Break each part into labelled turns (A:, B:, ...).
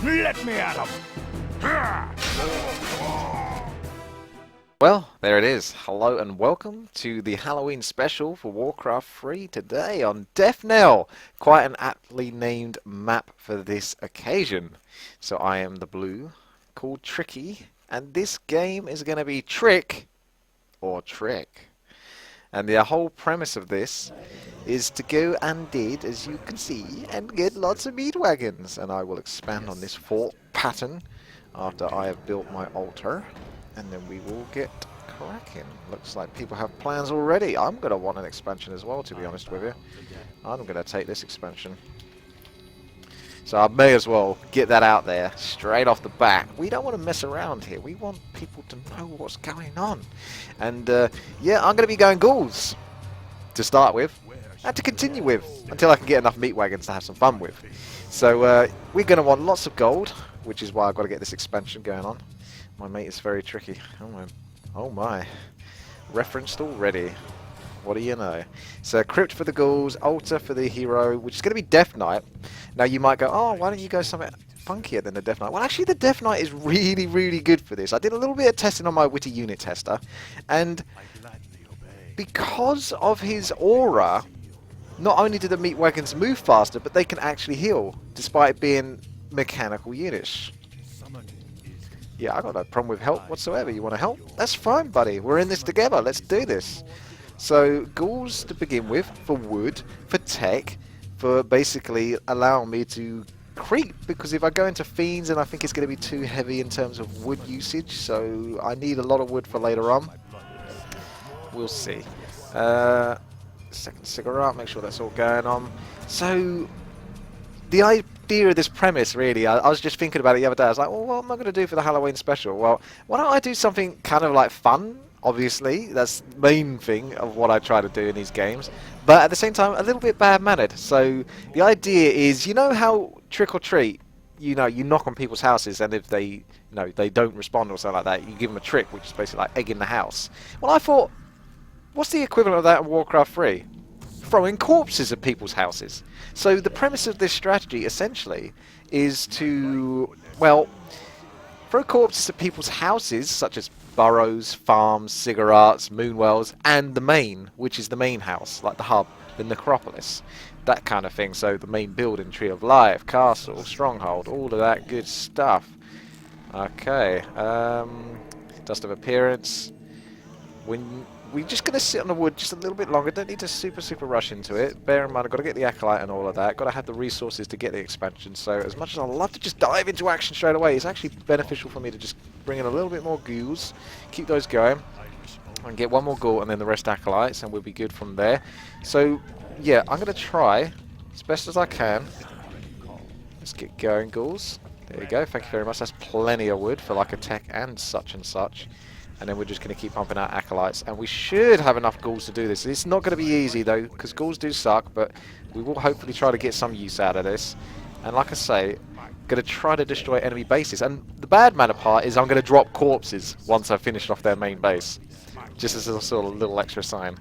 A: Let me at him!
B: Well, there it is. Hello and welcome to the Halloween special for Warcraft 3 today on Death Knell. Quite an aptly named map for this occasion. So I am the blue, called Tricky, and this game is going to be Trick or Trick. And the whole premise of this is to go undead, as you can see, and get lots of meat wagons. And I will expand on this fort pattern after I have built my altar. And then we will get cracking. Looks like people have plans already. I'm going to want an expansion as well, to be honest with you. I'm going to take this expansion. So I may as well get that out there straight off the bat. We don't want to mess around here. We want people to know what's going on. And yeah, I'm going to be going ghouls to start with and to continue with until I can get enough meat wagons to have some fun with. So we're going to want lots of gold, which is why I've got to get this expansion going on. My mate is very tricky. Oh my. Referenced already. What do you know? So Crypt for the ghouls, altar for the hero, which is going to be Death Knight. Now you might go, oh, why don't you go something funkier than the Death Knight? Well, actually the Death Knight is really, really good for this. I did a little bit of testing on my WTii unit tester, and because of his aura, not only do the meat wagons move faster, but they can actually heal, despite being mechanical units. Yeah, I got no problem with help whatsoever. You want to help? That's fine, buddy. We're in this together. Let's do this. So, ghouls to begin with, for wood, for tech, for basically allowing me to creep, because if I go into fiends, then I think it's going to be too heavy in terms of wood usage, so I need a lot of wood for later on. We'll see. Second cigarette, make sure that's all going on. So, the idea of this premise, really, I was just thinking about it the other day. I was like, well, what am I going to do for the Halloween special? Well, why don't I do something kind of like fun? Obviously, that's the main thing of what I try to do in these games. But at the same time, a little bit bad-mannered. So the idea is, you know how Trick or Treat, you know, you knock on people's houses, and if they, you know, they don't respond or something like that, you give them a trick, which is basically like egging the house. Well, I thought, what's the equivalent of that in Warcraft 3? Throwing corpses at people's houses. So the premise of this strategy essentially is to, well, throw corpses at people's houses, such as burrows, farms, cigarettes, moonwells, and the main, which is the main house, like the hub, the necropolis, that kind of thing. So the main building, tree of life, castle, stronghold, all of that good stuff. Okay, dust of appearance. When we're just going to sit on the wood just a little bit longer. Don't need to super rush into it. Bear in mind, I've got to get the Acolyte and all of that. Got to have the resources to get the expansion. So as much as I'd love to just dive into action straight away, it's actually beneficial for me to just bring in a little bit more ghouls, keep those going, and get one more ghoul and then the rest Acolytes, and we'll be good from there. So yeah, I'm going to try as best as I can. Let's get going, ghouls. There you go. Thank you very much. That's plenty of wood for like a tech and such. And then we're just going to keep pumping out Acolytes. And we should have enough ghouls to do this. It's not going to be easy, though, because ghouls do suck. But we will hopefully try to get some use out of this. And like I say, going to try to destroy enemy bases. And the bad manner part is I'm going to drop corpses once I've finished off their main base. Just as a sort of little extra sign.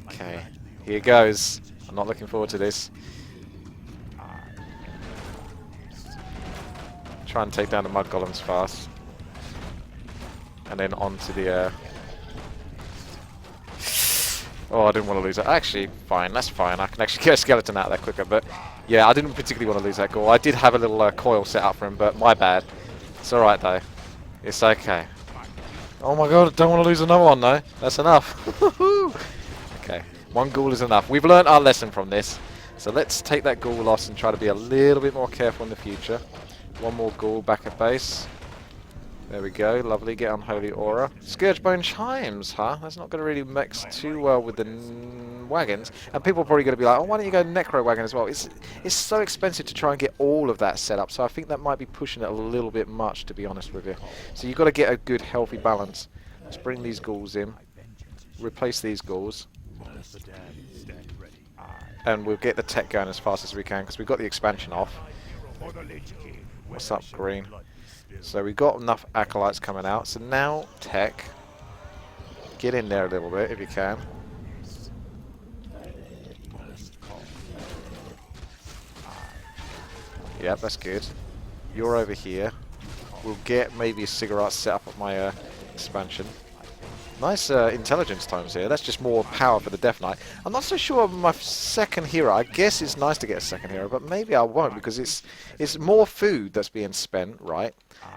B: Okay, here goes. I'm not looking forward to this. Try and take down the mud golems fast. And then onto the oh, I didn't want to lose that. Actually, fine, that's fine. I can actually get a skeleton out of there quicker. But yeah, I didn't particularly want to lose that ghoul. I did have a little coil set up for him, but my bad. It's alright though. It's okay. Oh my god, I don't want to lose another one though. That's enough. Okay, one ghoul is enough. We've learned our lesson from this. So let's take that ghoul loss and try to be a little bit more careful in the future. One more ghoul back at base. There we go, lovely, get Unholy Aura. Scourgebone Chimes, huh? That's not going to really mix too well with the wagons. And people are probably going to be like, oh, why don't you go Necro Wagon as well? It's so expensive to try and get all of that set up, so I think that might be pushing it a little bit much, to be honest with you. So you've got to get a good, healthy balance. Let's bring these ghouls in, replace these ghouls, and we'll get the tech going as fast as we can, because we've got the expansion off. What's up, green? So we've got enough Acolytes coming out. So now, tech. Get in there a little bit if you can. Yep, that's good. You're over here. We'll get maybe a cigarette set up at my expansion. Nice intelligence times here. That's just more power for the Death Knight. I'm not so sure of my second hero. I guess it's nice to get a second hero, but maybe I won't because it's more food that's being spent, right?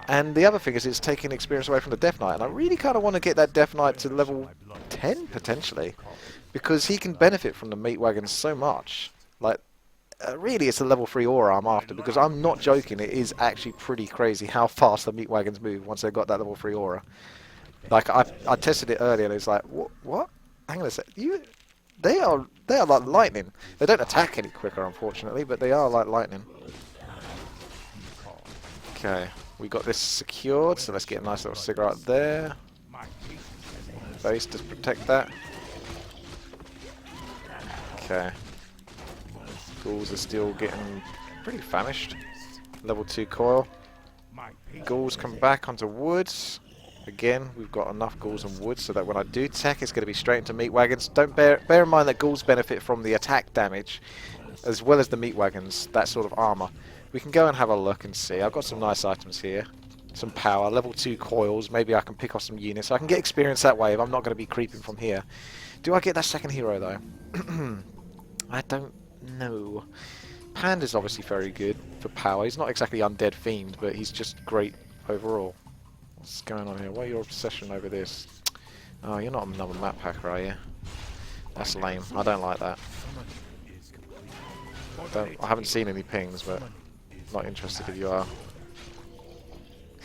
B: And the other thing is it's taking experience away from the Death Knight. And I really kind of want to get that Death Knight to level 10, potentially. Because he can benefit from the meat wagons so much. Like, really, it's a level 3 aura I'm after, because I'm not joking, it is actually pretty crazy how fast the meat wagons move once they've got that level 3 aura. Like, I tested it earlier and it's like, what? Hang on a sec, they are like lightning. They don't attack any quicker, unfortunately, but they are like lightning. Okay, we got this secured, so let's get a nice little cigarette there. Base to protect that. Okay. Ghouls are still getting pretty famished. Level 2 coil. Ghouls come back onto woods. Again, we've got enough ghouls and wood so that when I do tech, it's going to be straight into meat wagons. Don't bear in mind that ghouls benefit from the attack damage, as well as the meat wagons, that sort of armor. We can go and have a look and see. I've got some nice items here. Some power, level 2 coils. Maybe I can pick off some units. So I can get experience that way if I'm not going to be creeping from here. Do I get that second hero though? I don't know. Panda's obviously very good for power. He's not exactly undead fiend, but he's just great overall. What's going on here? What are your obsession over this? Oh, you're not another map hacker, are you? That's lame. I don't like that. I haven't seen any pings, but not interested if you are.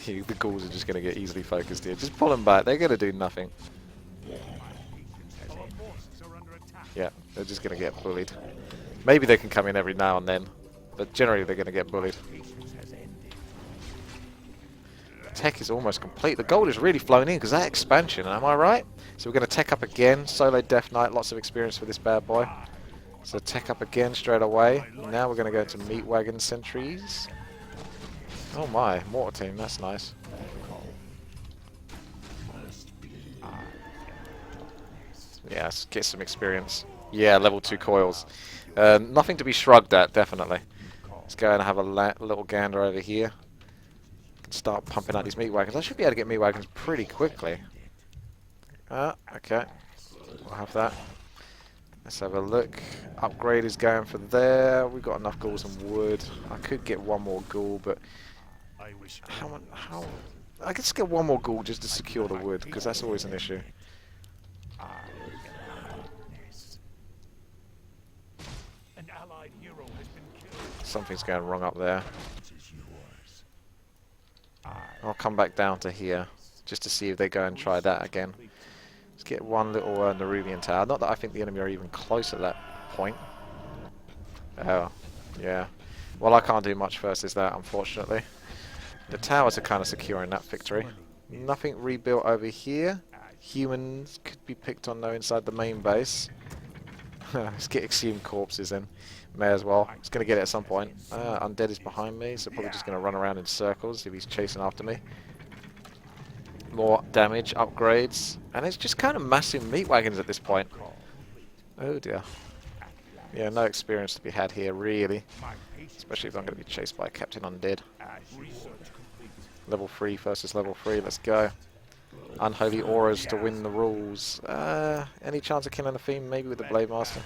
B: The ghouls are just going to get easily focused here. Just pull them back. They're going to do nothing. Yeah, they're just going to get bullied. Maybe they can come in every now and then, but generally they're going to get bullied. Tech is almost complete. The gold is really flown in because that expansion, am I right? So we're going to tech up again. Solo Death Knight, lots of experience for this bad boy. So tech up again straight away. Now we're going to go to meat wagon sentries. Oh my, mortar team, that's nice. Yeah, let's get some experience. Yeah, level 2 coils. Nothing to be shrugged at, definitely. Let's go and have a little gander over here. Start pumping out these meat wagons. I should be able to get meat wagons pretty quickly. Okay. We'll have that. Let's have a look. Upgrade is going for there. We've got enough ghouls and wood. I could get one more ghoul, but how? I could just get one more ghoul just to secure the wood, because that's always an issue. Something's going wrong up there. I'll come back down to here just to see if they go and try that again. Let's get one little Nerubian tower. Not that I think the enemy are even close at that point. Oh, yeah. Well, I can't do much versus that, unfortunately. The towers are kind of securing that victory. Nothing rebuilt over here. Humans could be picked on though inside the main base. Let's get exhumed corpses in. May as well. It's going to get it at some point. Undead is behind me, so probably just going to run around in circles if he's chasing after me. More damage, upgrades, and it's just kind of massive meat wagons at this point. Oh dear. Yeah, no experience to be had here, really. Especially if I'm going to be chased by Captain Undead. Level 3 versus level 3, let's go. Unholy auras to win the rules. Any chance of killing the Fiend? Maybe with the Blade Master.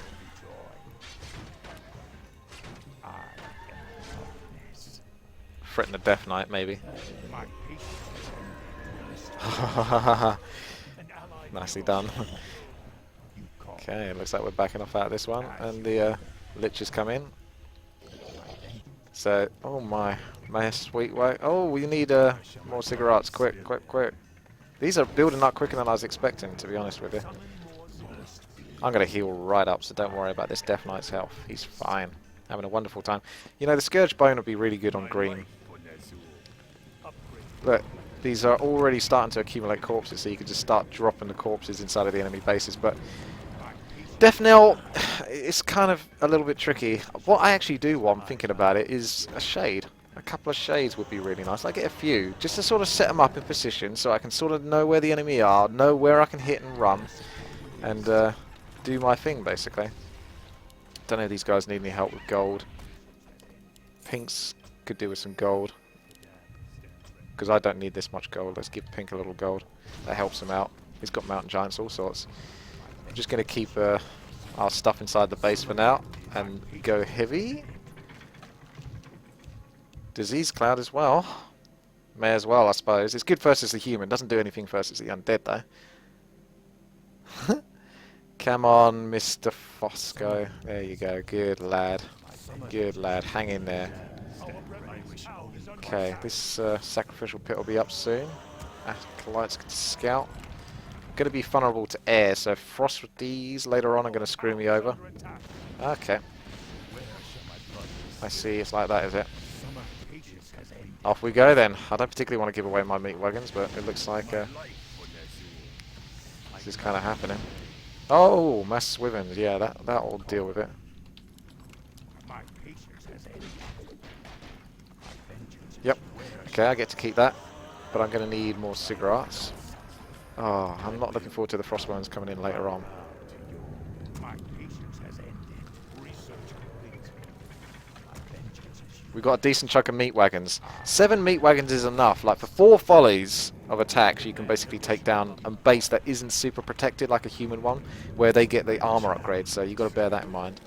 B: Threaten the Death Knight, maybe. Nicely done. Okay, looks like we're backing off out of this one, and the liches come in. So, oh my sweet way. Oh, we need more cigarettes, quick, quick, quick. These are building up quicker than I was expecting, to be honest with you. I'm going to heal right up, so don't worry about this Death Knight's health. He's fine. Having a wonderful time. You know, the Scourge Bone would be really good on green. Look, these are already starting to accumulate corpses, so you can just start dropping the corpses inside of the enemy bases. But Death Knell, it's kind of a little bit tricky. What I actually do want, thinking about it, is a shade. A couple of shades would be really nice. I get a few, just to sort of set them up in position, so I can sort of know where the enemy are, know where I can hit and run, and do my thing, basically. Don't know if these guys need any help with gold. Pinks could do with some gold. because I don't need this much gold. Let's give Pink a little gold. That helps him out. He's got mountain giants, all sorts. I'm just going to keep our stuff inside the base for now and go heavy. Disease cloud as well. May as well, I suppose. It's good versus the human. Doesn't do anything versus the undead, though. Come on, Mr. Fosco. There you go. Good lad. Good lad. Hang in there. Okay, this sacrificial pit will be up soon. Acolytes can scout. Going to be vulnerable to air, so frost with these later on are going to screw me over. Okay. I see. It's like that, is it? Off we go then. I don't particularly want to give away my meat wagons, but it looks like this is kind of happening. Oh, mass swivens. Yeah, that'll deal with it. Yep. Okay, I get to keep that, but I'm going to need more cigarettes. Oh, I'm not looking forward to the frostworms coming in later on. We've got a decent chunk of meat wagons. 7 meat wagons is enough. Like for 4 volleys of attacks, you can basically take down a base that isn't super protected like a human one, where they get the armor upgrade. So you've got to bear that in mind.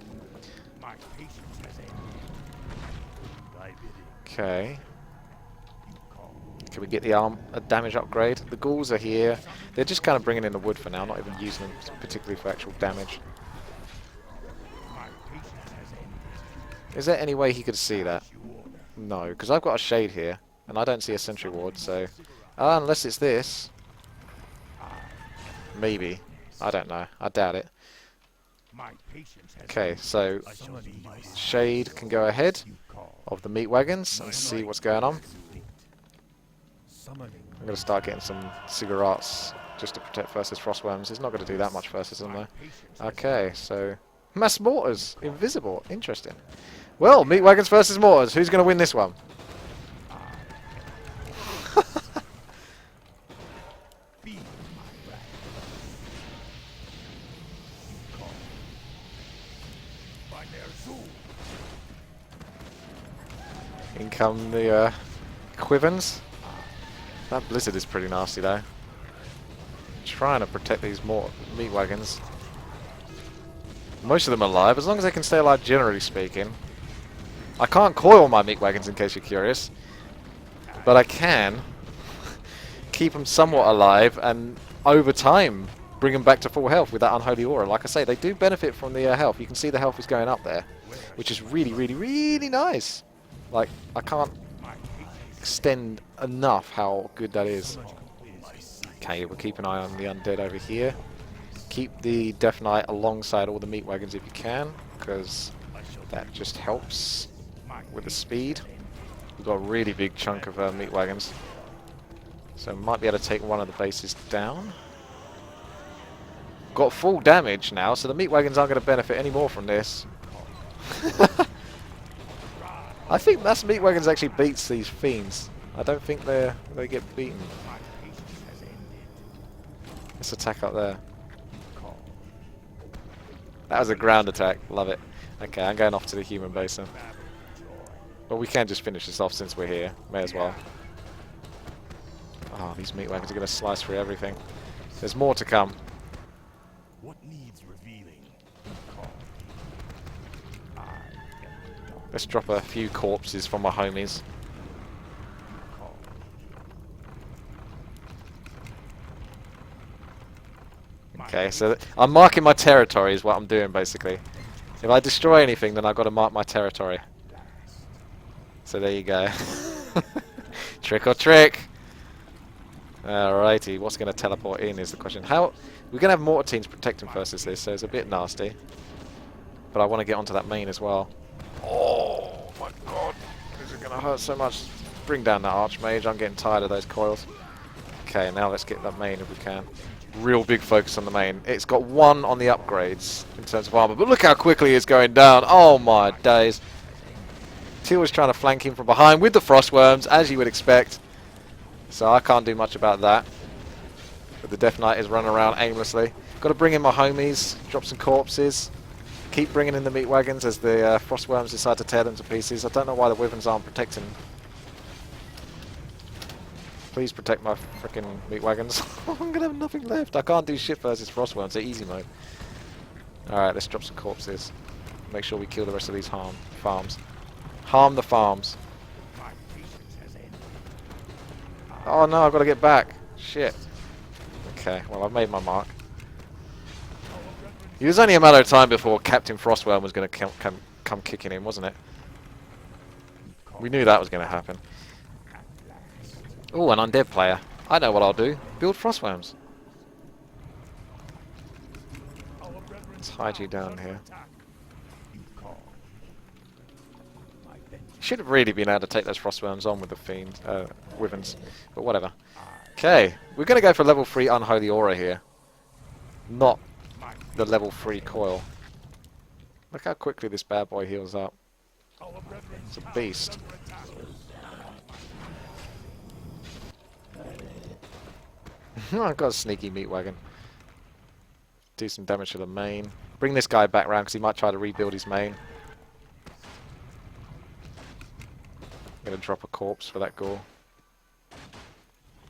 B: Okay. Can we get the damage upgrade? The ghouls are here. They're just kind of bringing in the wood for now, not even using them particularly for actual damage. Is there any way he could see that? No, because I've got a shade here, and I don't see a sentry ward, so... unless it's this. Maybe. I don't know. I doubt it. Okay, so... Shade can go ahead of the meat wagons and see what's going on. I'm going to start getting some cigarettes just to protect versus frostworms. It's not going to do that much versus them, though. Okay, so... Mass mortars. Invisible. Interesting. Well, meat wagons versus mortars. Who's going to win this one? In come the Quivens. That blizzard is pretty nasty, though. Trying to protect these meat wagons. Most of them are alive, as long as they can stay alive, generally speaking. I can't coil my meat wagons, in case you're curious. But I can keep them somewhat alive, and over time, bring them back to full health with that unholy aura. Like I say, they do benefit from the health. You can see the health is going up there, which is really, really, really nice. Like, I can't extend enough how good that is. Okay, we'll keep an eye on the undead over here. Keep the Death Knight alongside all the meat wagons if you can, because that just helps with the speed. We've got a really big chunk of meat wagons, so might be able to take one of the bases down. Got full damage now, so the meat wagons aren't going to benefit any more from this. I think mass meat wagons actually beats these fiends. I don't think they get beaten. Let's attack up there. That was a ground attack. Love it. Okay, I'm going off to the human base then. Well, we can just finish this off since we're here. May as well. Oh, these meat wagons are going to slice through everything. There's more to come. What needs revealing? Let's drop a few corpses from my homies. Okay, so I'm marking my territory is what I'm doing basically. If I destroy anything, then I've got to mark my territory. So there you go. Trick or trick. Alrighty, what's going to teleport in is the question. How we're going to have mortar teams protecting versus this, so it's a bit nasty. But I want to get onto that main as well. Oh my god, this is going to hurt so much. Bring down that archmage. I'm getting tired of those coils. Okay, now let's get that main if we can. Real big focus on the main. It's got 1 on the upgrades in terms of armor, but look how quickly it's going down. Oh my days. Teal was trying to flank him from behind with the frostworms, as you would expect. So I can't do much about that. But the Death Knight is running around aimlessly. Got to bring in my homies, drop some corpses. Keep bringing in the meat wagons as the frostworms decide to tear them to pieces. I don't know why the wyverns aren't protecting. Please protect my freaking meat wagons. I'm gonna have nothing left. I can't do shit versus frostworms. They're easy mode. Alright, let's drop some corpses. Make sure we kill the rest of these farms. Harm the farms. Oh no, I've got to get back. Shit. Okay, well I've made my mark. It was only a matter of time before Captain Frostworm was going to come kicking in, wasn't it? We knew that was going to happen. Oh, an undead player. I know what I'll do. Build Frostworms. Let's hide you down here. Should have really been able to take those Frostworms on with the fiends, Wyverns, but whatever. Okay, we're going to go for level 3 Unholy Aura here. Not the level 3 Coil. Look how quickly this bad boy heals up. It's a beast. I've got a sneaky meat wagon. Do some damage to the main. Bring this guy back round because he might try to rebuild his main. I'm going to drop a corpse for that ghoul.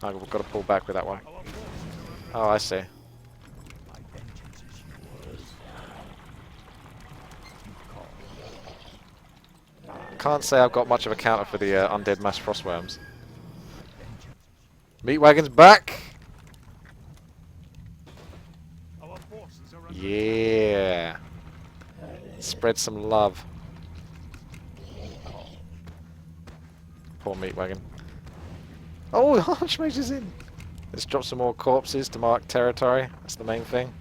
B: I've got to pull back with that one. Oh, I see. Can't say I've got much of a counter for the undead mass frostworms. Meat wagon's back! Yeah! Spread some love. Poor meat wagon. Oh, Archmage is in! Let's drop some more corpses to mark territory. That's the main thing.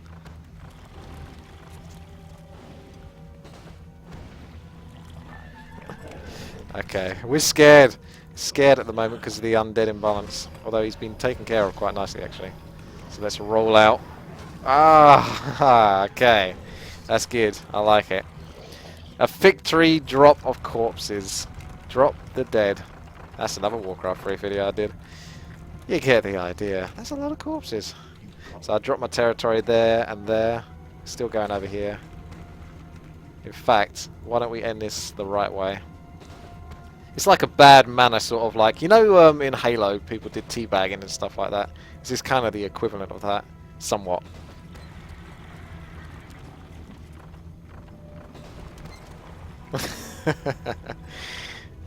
B: Okay, we're scared. Scared at the moment because of the undead imbalance. Although he's been taken care of quite nicely, actually. So let's roll out. Ah, okay. That's good. I like it. A victory drop of corpses. Drop the dead. That's another Warcraft 3 video I did. You get the idea. That's a lot of corpses. So I dropped my territory there and there. Still going over here. In fact, why don't we end this the right way? It's like a bad manner sort of like, you know, in Halo people did teabagging and stuff like that. This is kind of the equivalent of that, somewhat.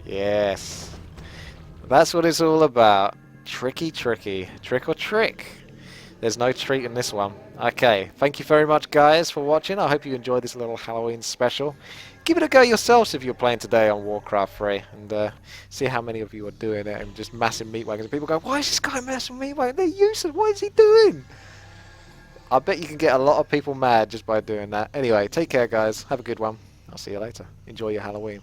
B: Yes. That's what it's all about. Tricky, tricky. Trick or trick. There's no treat in this one. Okay, thank you very much guys for watching. I hope you enjoyed this little Halloween special. Give it a go yourselves if you're playing today on Warcraft 3 and see how many of you are doing it and just massive meat wagons. And people go, why is this guy massive meat wagon? They're useless. What is he doing? I bet you can get a lot of people mad just by doing that. Anyway, take care guys. Have a good one. I'll see you later. Enjoy your Halloween.